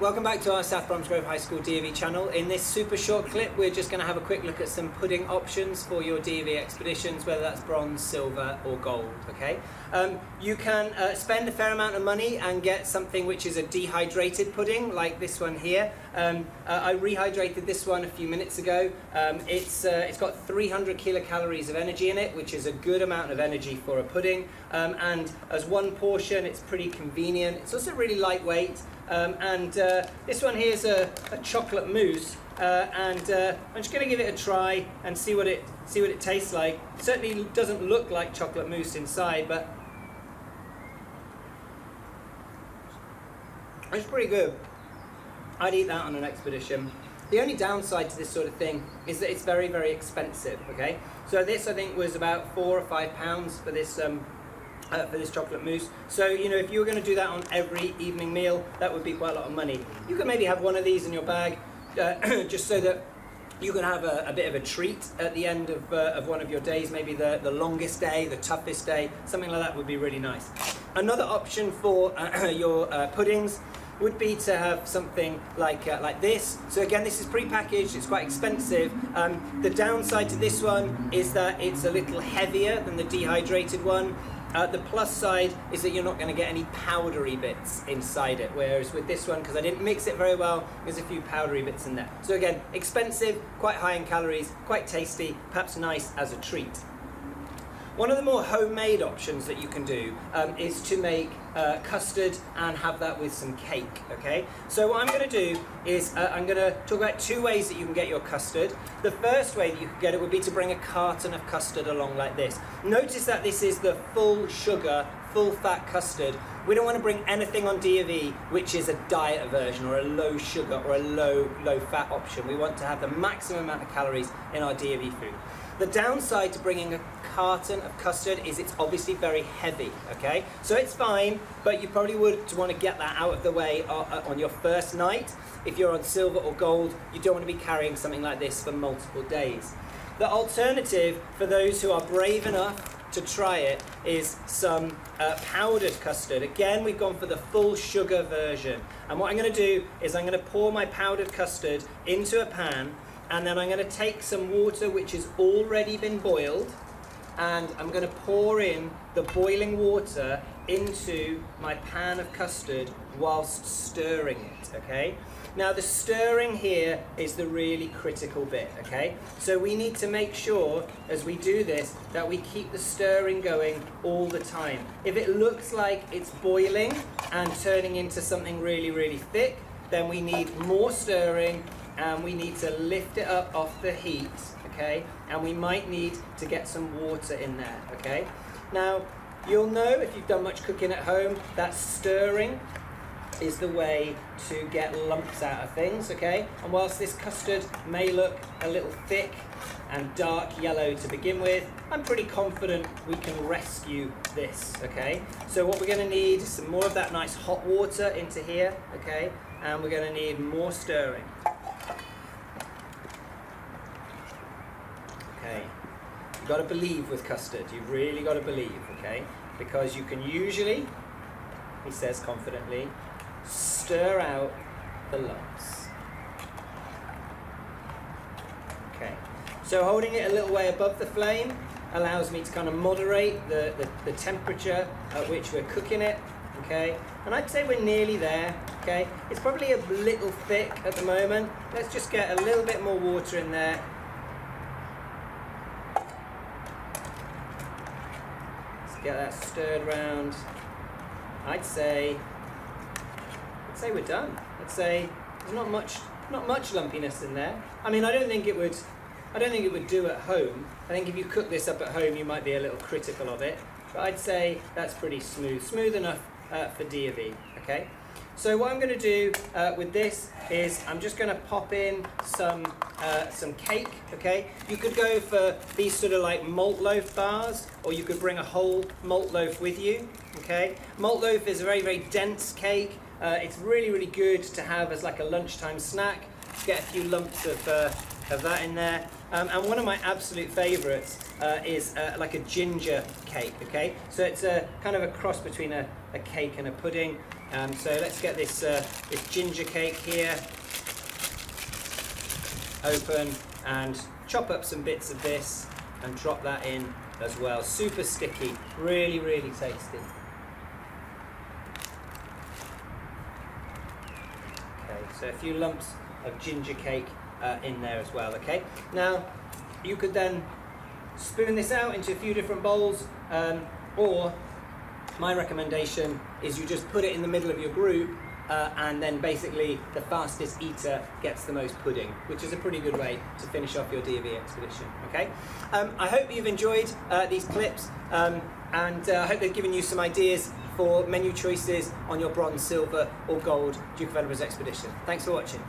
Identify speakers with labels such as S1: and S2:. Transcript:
S1: Welcome back to our South Bromsgrove High School DofE channel. In this super short clip, we're just going to have a quick look at some pudding options for your DofE expeditions, whether that's bronze, silver or gold, okay? You can spend a fair amount of money and get something which is a dehydrated pudding, like this one here. I rehydrated this one a few minutes ago. It's got 300 kilocalories of energy in it, which is a good amount of energy for a pudding. And as one portion, it's pretty convenient. It's also really lightweight. This one here is a chocolate mousse, I'm just going to give it a try and see what it tastes like. It certainly doesn't look like chocolate mousse inside, but it's pretty good. I'd eat that on an expedition. The only downside to this sort of thing is that it's very, very expensive. Okay, so this I think was about £4 or £5 for this chocolate mousse. So, you know, if you were going to do that on every evening meal, that would be quite a lot of money. You could maybe have one of these in your bag, just so that you can have a bit of a treat at the end of one of your days, maybe the longest day, the toughest day, something like that would be really nice. Another option for your puddings would be to have something like this. So again, this is pre-packaged, it's quite expensive. The downside to this one is that it's a little heavier than the dehydrated one. The plus side is that you're not going to get any powdery bits inside it, whereas with this one, because I didn't mix it very well, there's a few powdery bits in there. So again, expensive, quite high in calories, quite tasty, perhaps nice as a treat. One of the more homemade options that you can do is to make custard and have that with some cake, okay? So what I'm going to do is I'm going to talk about two ways that you can get your custard. The first way that you could get it would be to bring a carton of custard along like this. Notice that this is the full sugar, full fat custard. We don't want to bring anything on DofE which is a diet version or a low sugar or a low fat option. We want to have the maximum amount of calories in our DofE food. The downside to bringing a carton of custard is it's obviously very heavy, okay? So it's fine, but you probably would want to get that out of the way on your first night. If you're on silver or gold, you don't want to be carrying something like this for multiple days. The alternative for those who are brave enough to try it is some powdered custard. Again, we've gone for the full sugar version. And what I'm going to do is I'm going to pour my powdered custard into a pan, and then I'm going to take some water which has already been boiled, and I'm going to pour in the boiling water into my pan of custard whilst stirring it, okay? Now the stirring here is the really critical bit, okay? So we need to make sure as we do this that we keep the stirring going all the time. If it looks like it's boiling and turning into something really, really thick, then we need more stirring, and we need to lift it up off the heat, okay? And we might need to get some water in there, okay? Now, you'll know if you've done much cooking at home that stirring is the way to get lumps out of things, okay? And whilst this custard may look a little thick and dark yellow to begin with, I'm pretty confident we can rescue this, okay? So what we're gonna need is some more of that nice hot water into here, okay? And we're gonna need more stirring. Okay, you've got to believe with custard, you've really got to believe, okay? Because you can usually, he says confidently, stir out the lumps. Okay, so holding it a little way above the flame allows me to kind of moderate the temperature at which we're cooking it, okay? And I'd say we're nearly there, okay? It's probably a little thick at the moment. Let's just get a little bit more water in there. Get that stirred round. I'd say we're done. I'd say there's not much lumpiness in there. I mean, I don't think it would do at home. I think if you cook this up at home, you might be a little critical of it. But I'd say that's pretty smooth enough for DofE. Okay. So what I'm going to do with this is I'm just going to pop in some cake, okay? You could go for these sort of like malt loaf bars, or you could bring a whole malt loaf with you, okay? Malt loaf is a very, very dense cake. It's really, really good to have as like a lunchtime snack. Get a few lumps of that in there. And one of my absolute favourites is like a ginger cake, okay? So it's a kind of a cross between a cake and a pudding. So let's get this ginger cake here open and chop up some bits of this and drop that in as well. Super sticky, really, really tasty. Okay, so a few lumps of ginger cake in there as well, okay? Now, you could then spoon this out into a few different bowls, or my recommendation is you just put it in the middle of your group, and then basically the fastest eater gets the most pudding, which is a pretty good way to finish off your DofE expedition, okay? I hope you've enjoyed these clips, and I hope they've given you some ideas for menu choices on your bronze, silver or gold Duke of Edinburgh's expedition. Thanks for watching.